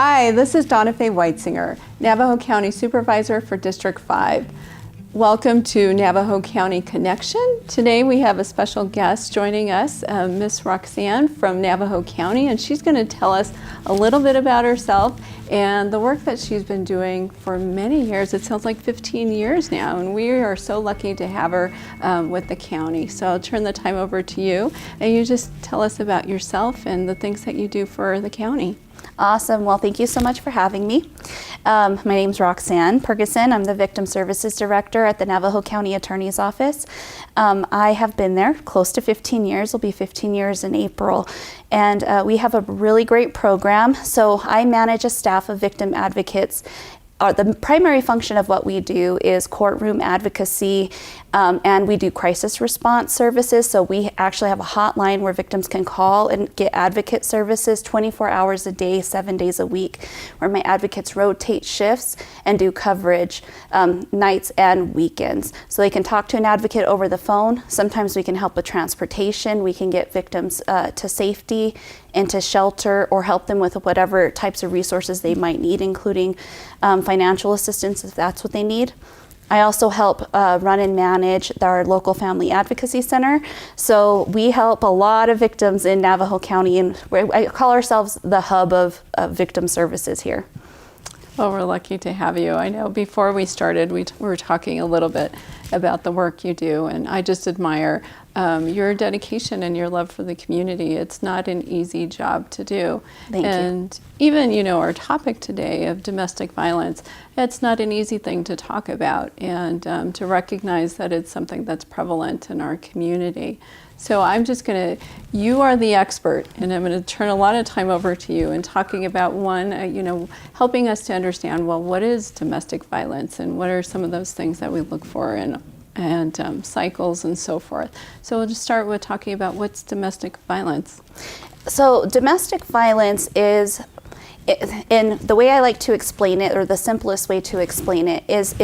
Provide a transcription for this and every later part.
Hi, this is Dawnafe Whitesinger, Navajo County Supervisor for District 5. Welcome to Navajo County Connection. Today we have a special guest joining us, Miss Roxanne from Navajo County, and she's going to tell us a little bit about herself and the work that she's been doing for many years. It sounds like 15 years now, and we are so lucky to have her with the county. So I'll turn the time over to you, and you just tell us about yourself and the things that you do for the county. Awesome. Well, thank you so much for having me. My name's Roxanne Pergeson. I'm the Victim Services Director at the Navajo County Attorney's Office. I have been there close to 15 years. It'll be 15 years in April. And we have a really great program. So I manage a staff of victim advocates. The primary function of what we do is courtroom advocacy, and we do crisis response services. So we actually have a hotline where victims can call and get advocate services 24 hours a day, 7 days a week, where my advocates rotate shifts and do coverage nights and weekends. So they can talk to an advocate over the phone. Sometimes we can help with transportation. We can get victims to safety, into shelter, or help them with whatever types of resources they might need, including financial assistance if that's what they need. I also help run and manage our local family advocacy center. So we help a lot of victims in Navajo County, and I call ourselves the hub of victim services here. Well, we're lucky to have you. I know before we started, we were talking a little bit about the work you do, and I just admire your dedication and your love for the community. It's not an easy job to do. Thank you. And even, you know, our topic today of domestic violence, it's not an easy thing to talk about, and to recognize that it's something that's prevalent in our community. So I'm just you are the expert, and I'm going to turn a lot of time over to you and talking about helping us to understand, well, what is domestic violence and what are some of those things that we look for and cycles and so forth. So we'll just start with talking about what's domestic violence. So domestic violence is, in the way I like to explain it, or the simplest way to explain it, is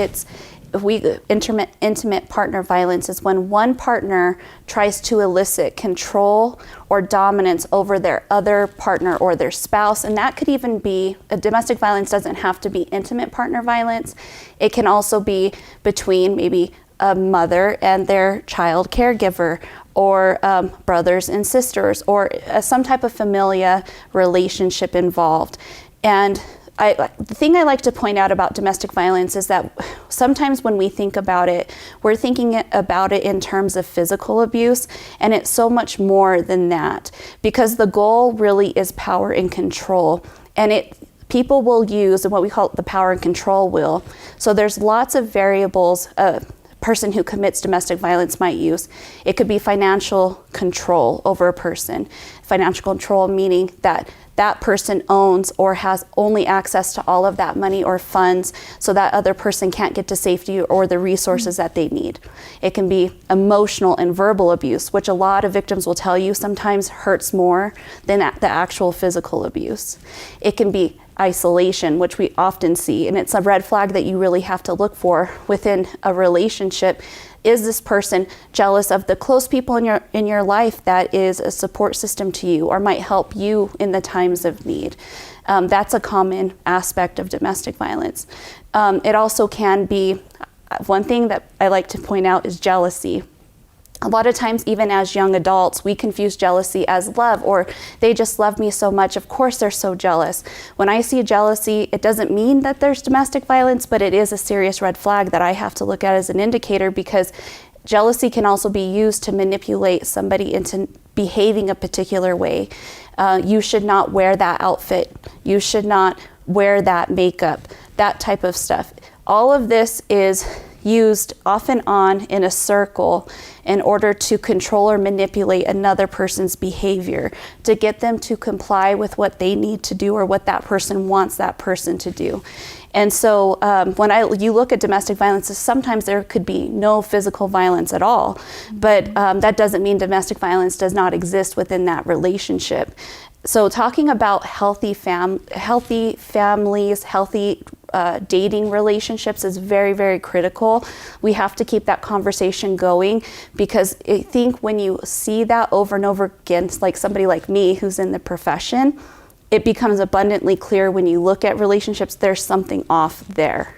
intimate partner violence is when one partner tries to elicit control or dominance over their other partner or their spouse. And that could even be, domestic violence doesn't have to be intimate partner violence. It can also be between maybe a mother and their child caregiver, or brothers and sisters, or some type of familia relationship involved. And the thing I like to point out about domestic violence is that sometimes when we think about it, we're thinking about it in terms of physical abuse, and it's so much more than that, because the goal really is power and control. And people will use what we call the power and control wheel. So there's lots of variables a person who commits domestic violence might use. It could be financial control over a person. Financial control meaning that that person owns or has only access to all of that money or funds, so that other person can't get to safety or the resources that they need. It can be emotional and verbal abuse, which a lot of victims will tell you sometimes hurts more than the actual physical abuse. It can be isolation, which we often see, and it's a red flag that you really have to look for within a relationship. Is this person jealous of the close people in your life that is a support system to you or might help you in the times of need? That's a common aspect of domestic violence. It also can be, one thing that I like to point out is jealousy. A lot of times, even as young adults, we confuse jealousy as love, or they just love me so much, of course they're so jealous. When I see jealousy, it doesn't mean that there's domestic violence, but it is a serious red flag that I have to look at as an indicator, because jealousy can also be used to manipulate somebody into behaving a particular way. You should not wear that outfit. You should not wear that makeup, that type of stuff. All of this is used off and on in a circle in order to control or manipulate another person's behavior, to get them to comply with what they need to do or what that person wants that person to do. And so when you look at domestic violence, sometimes there could be no physical violence at all, but that doesn't mean domestic violence does not exist within that relationship. So talking about healthy families, healthy dating relationships is very, very critical. We have to keep that conversation going, because I think when you see that over and over again, like somebody like me who's in the profession, it becomes abundantly clear when you look at relationships, there's something off there.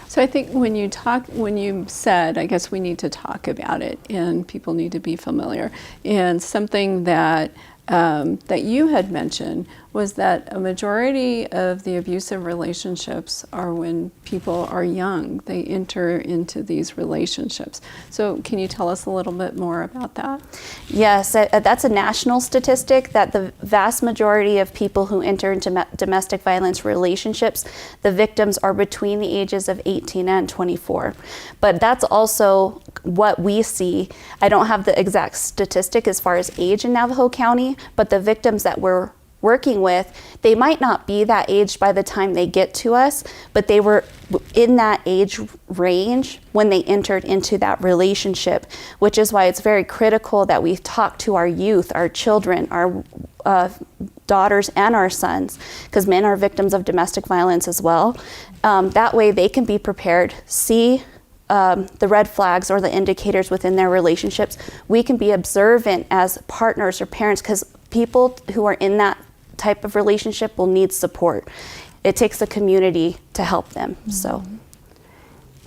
So I think when you said, I guess we need to talk about it and people need to be familiar, and something that that you had mentioned was that a majority of the abusive relationships are when people are young. They enter into these relationships. So can you tell us a little bit more about that? Yes, that's a national statistic, that the vast majority of people who enter into domestic violence relationships, the victims are between the ages of 18 and 24. But that's also what we see. I don't have the exact statistic as far as age in Navajo County, but the victims that we're working with, they might not be that age by the time they get to us, but they were in that age range when they entered into that relationship, which is why it's very critical that we talk to our youth, our children, our daughters and our sons, because men are victims of domestic violence as well. That way they can be prepared, see the red flags or the indicators within their relationships. We can be observant as partners or parents, because people who are in that type of relationship will need support. It takes a community to help them. So,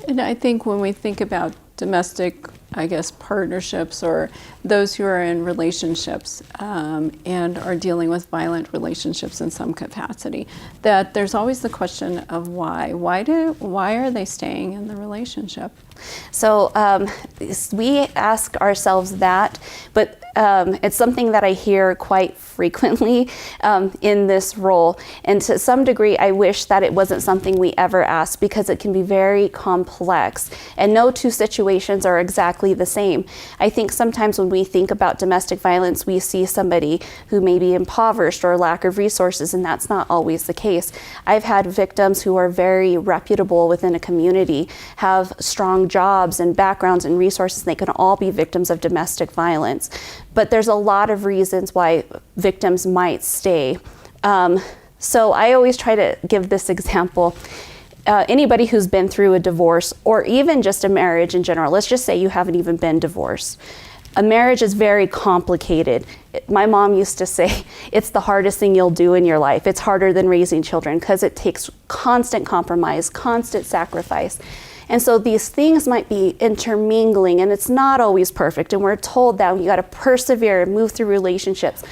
and I think when we think about domestic, I guess, partnerships, or those who are in relationships and are dealing with violent relationships in some capacity, that there's always the question of why. Why are they staying in the relationship? So we ask ourselves that, but it's something that I hear quite frequently in this role. And to some degree, I wish that it wasn't something we ever asked, because it can be very complex. And no two situations are exactly the same. I think sometimes when we think about domestic violence, we see somebody who may be impoverished or lack of resources, and that's not always the case. I've had victims who are very reputable within a community, have strong jobs and backgrounds and resources. They can all be victims of domestic violence. But there's a lot of reasons why victims might stay. So I always try to give this example. Anybody who's been through a divorce, or even just a marriage in general, let's just say you haven't even been divorced. A marriage is very complicated. My mom used to say, it's the hardest thing you'll do in your life. It's harder than raising children, because it takes constant compromise, constant sacrifice. And so these things might be intermingling, and it's not always perfect. And we're told that you got to persevere and move through relationships.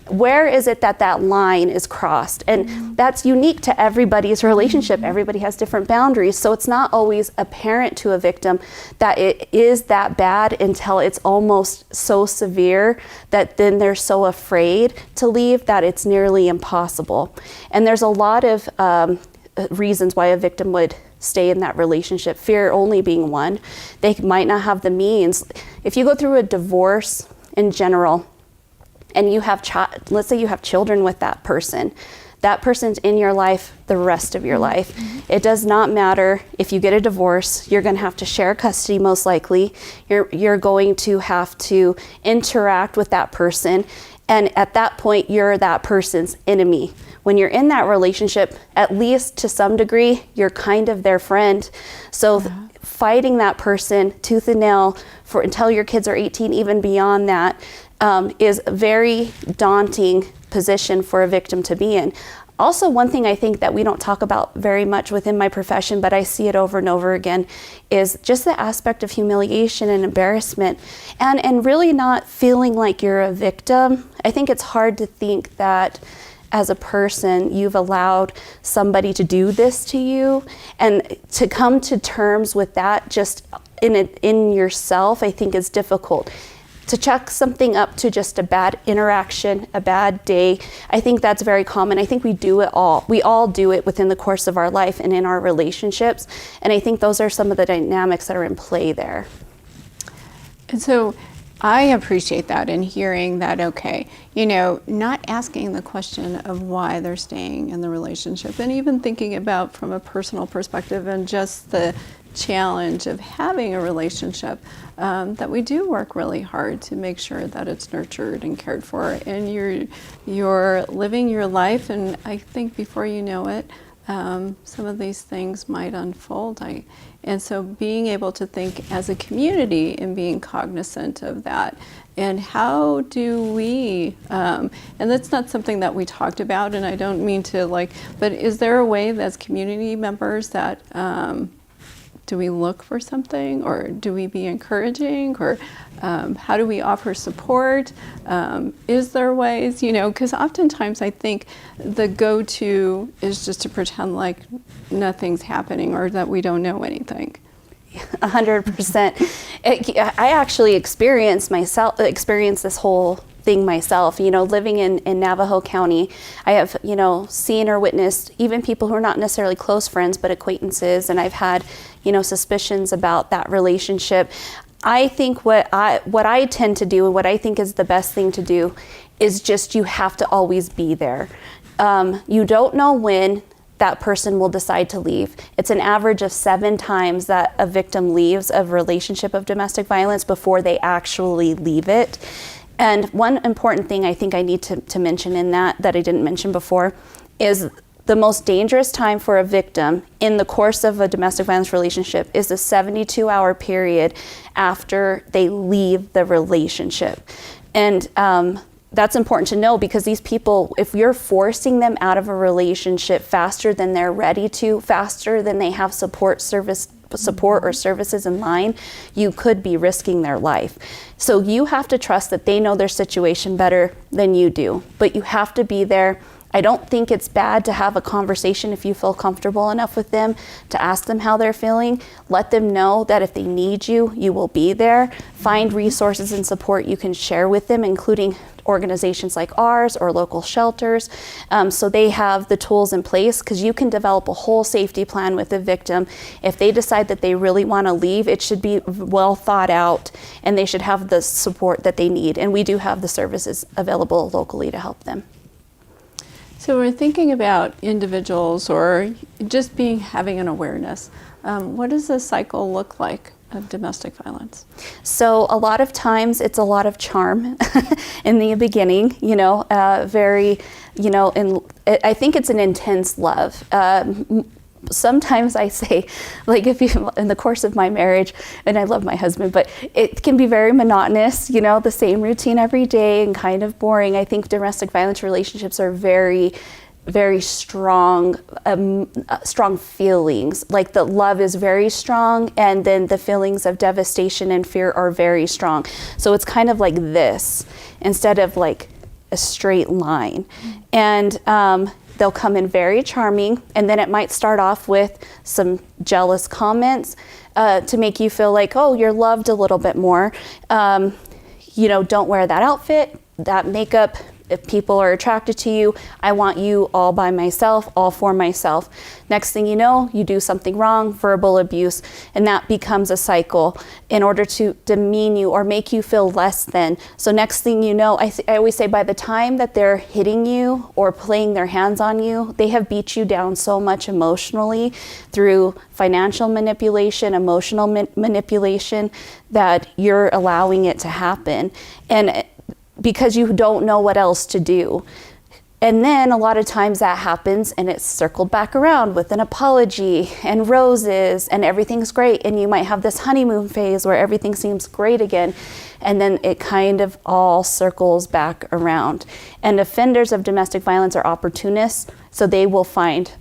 Where is it that that line is crossed? And that's unique to everybody's relationship. Everybody has different boundaries. So it's not always apparent to a victim that it is that bad until it's almost so severe that then they're so afraid to leave that it's nearly impossible. And there's a lot of reasons why a victim would stay in that relationship, fear only being one. They might not have the means. If you go through a divorce in general, and you have, let's say you have children with that person's in your life the rest of your life. It does not matter if you get a divorce, you're going to have to share custody most likely. You're going to have to interact with that person. And at that point, you're that person's enemy. When you're in that relationship, at least to some degree, you're kind of their friend. So fighting that person tooth and nail until your kids are 18, even beyond that, is a very daunting position for a victim to be in. Also, one thing I think that we don't talk about very much within my profession, but I see it over and over again, is just the aspect of humiliation and embarrassment, and really not feeling like you're a victim. I think it's hard to think that as a person, you've allowed somebody to do this to you, and to come to terms with that just in yourself, I think is difficult. To chalk something up to just a bad interaction, a bad day, I think that's very common. I think we do it all. We all do it within the course of our life and in our relationships, and I think those are some of the dynamics that are in play there. And so I appreciate that, and hearing that, okay, not asking the question of why they're staying in the relationship, and even thinking about from a personal perspective and just the challenge of having a relationship, that we do work really hard to make sure that it's nurtured and cared for, and you're living your life, and I think before you know it, some of these things might unfold. And so being able to think as a community and being cognizant of that. And how do we, and that's not something that we talked about, and I don't mean to but is there a way that as community members that, do we look for something, or do we be encouraging, or how do we offer support? Is there ways, because oftentimes I think the go-to is just to pretend like nothing's happening or that we don't know anything. 100%. I actually experienced this whole thing myself. Living in Navajo County, I have, seen or witnessed even people who are not necessarily close friends, but acquaintances, and I've had, suspicions about that relationship. I think what I tend to do, and what I think is the best thing to do, is just you have to always be there. You don't know when that person will decide to leave. It's an average of 7 times that a victim leaves a relationship of domestic violence before they actually leave it. And one important thing I think I need to mention in that I didn't mention before is the most dangerous time for a victim in the course of a domestic violence relationship is the 72-hour period after they leave the relationship. And that's important to know, because these people, if you're forcing them out of a relationship faster than they're ready to, faster than they have support or services in line, you could be risking their life. So you have to trust that they know their situation better than you do, but you have to be there. I don't think it's bad to have a conversation if you feel comfortable enough with them to ask them how they're feeling. Let them know that if they need you, you will be there. Find resources and support you can share with them, including organizations like ours or local shelters, so they have the tools in place, because you can develop a whole safety plan with the victim. If they decide that they really want to leave, it should be well thought out, and they should have the support that they need. And we do have the services available locally to help them. So we're thinking about individuals or just having an awareness. What does the cycle look like of domestic violence? So a lot of times it's a lot of charm in the beginning, very, I think it's an intense love. Sometimes I say, in the course of my marriage, and I love my husband, but it can be very monotonous, the same routine every day and kind of boring. I think domestic violence relationships are very, very strong, strong feelings. Like the love is very strong, and then the feelings of devastation and fear are very strong. So it's kind of like this, instead of like a straight line. And they'll come in very charming, and then it might start off with some jealous comments to make you feel like, oh, you're loved a little bit more. Don't wear that outfit, that makeup. If people are attracted to you, I want you all by myself, all for myself. Next thing you know, you do something wrong, verbal abuse, and that becomes a cycle in order to demean you or make you feel less than. So next thing you know, I always say, by the time that they're hitting you or playing their hands on you, they have beat you down so much emotionally through financial manipulation, emotional manipulation, that you're allowing it to happen. And because you don't know what else to do. And then a lot of times that happens, and it's circled back around with an apology and roses and everything's great. And you might have this honeymoon phase where everything seems great again. And then it kind of all circles back around. And offenders of domestic violence are opportunists, so they will find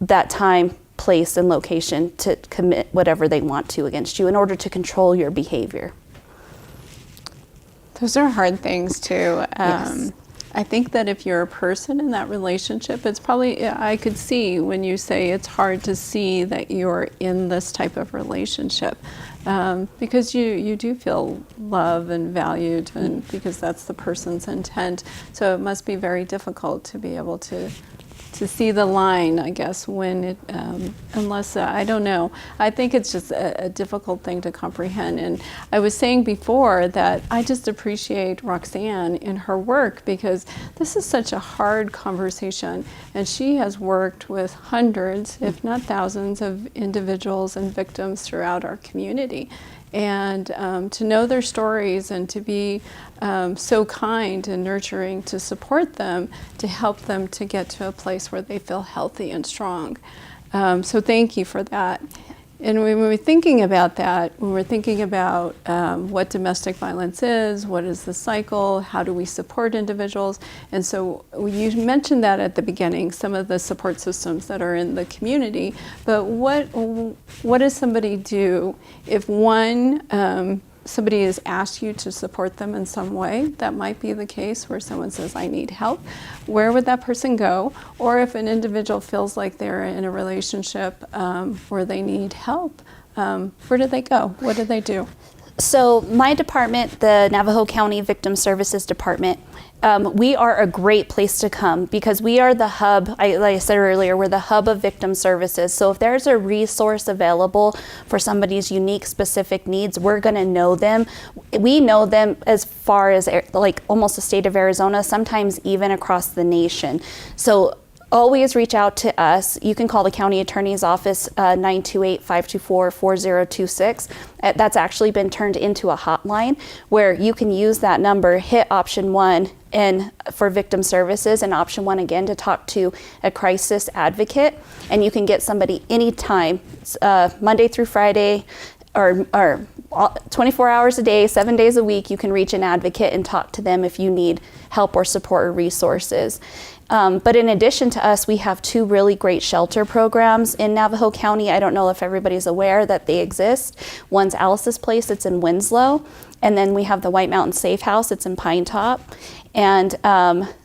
that time, place, and location to commit whatever they want to against you in order to control your behavior. Those are hard things too. Yes. I think that if you're a person in that relationship, it's probably, I could see when you say it's hard to see that you're in this type of relationship, because you do feel loved and valued, and because that's the person's intent. So it must be very difficult to be able to see the line, I guess, when it, unless, I don't know. I think it's just a difficult thing to comprehend. And I was saying before that I just appreciate Roxanne in her work, because this is such a hard conversation. And she has worked with hundreds, if not thousands, of individuals and victims throughout our community. and to know their stories and to be so kind and nurturing to support them, to help them to get to a place where they feel healthy and strong. So thank you for that. And when we're thinking about that, when we're thinking about what domestic violence is, what is the cycle, how do we support individuals, and so you mentioned that at the beginning, some of the support systems that are in the community, but what does somebody do if somebody has asked you to support them in some way? That might be the case where someone says, I need help. Where would that person go? Or if an individual feels like they're in a relationship where they need help, where do they go? What do they do? So my department, the Navajo County Victim Services Department, we are a great place to come because we are the hub, like I said earlier, we're the hub of victim services. So if there's a resource available for somebody's unique specific needs, we're gonna know them. We know them as far as like almost the state of Arizona, sometimes even across the nation. So always reach out to us. You can call the county attorney's office, 928-524-4026. That's actually been turned into a hotline where you can use that number, hit option 1 and for victim services, and option 1 again to talk to a crisis advocate. And you can get somebody anytime, Monday through Friday, or 24 hours a day, 7 days a week. You can reach an advocate and talk to them if you need help or support or resources. But in addition to us, we have 2 really great shelter programs in Navajo County. I don't know if everybody's aware that they exist. One's Alice's Place, it's in Winslow. And then we have the White Mountain Safehouse, it's in Pine Top. And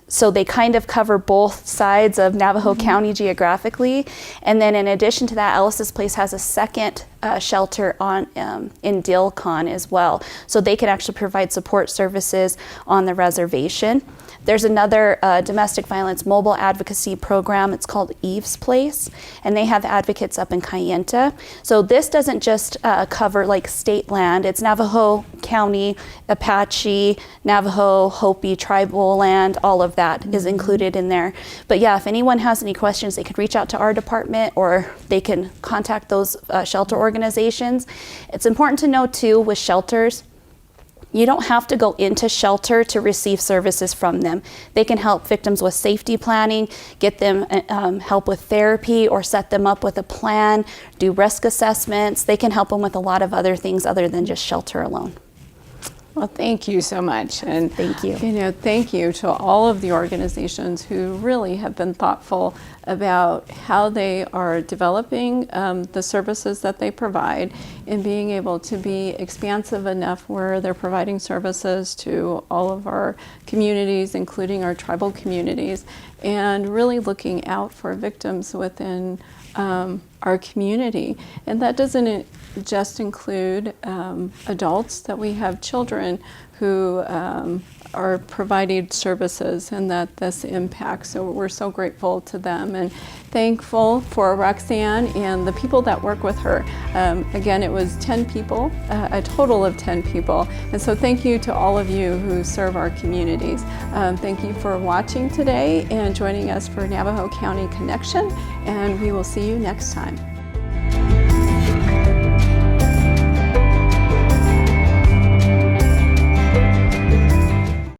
so they kind of cover both sides of Navajo County geographically. And then in addition to that, Alice's Place has a second shelter in Dilcon as well. So they can actually provide support services on the reservation. There's another domestic violence mobile advocacy program. It's called Eve's Place, and they have advocates up in Kayenta. So this doesn't just cover like state land. It's Navajo County, Apache, Navajo, Hopi, tribal land, all of that is included in there. But yeah, if anyone has any questions, they can reach out to our department or they can contact those shelter organizations. It's important to know too with shelters, you don't have to go into shelter to receive services from them. They can help victims with safety planning, get them help with therapy, or set them up with a plan, do risk assessments. They can help them with a lot of other things other than just shelter alone. Well, thank you so much. And thank you. Thank you to all of the organizations who really have been thoughtful about how they are developing the services that they provide and being able to be expansive enough where they're providing services to all of our communities, including our tribal communities, and really looking out for victims within our community. And that doesn't just include adults, that we have children who are providing services and that this impacts. So we're so grateful to them and thankful for Roxanne and the people that work with her. Again, it was 10 people, a total of 10 people. And so thank you to all of you who serve our communities. Thank you for watching today and joining us for Navajo County Connection, and we will see you next time.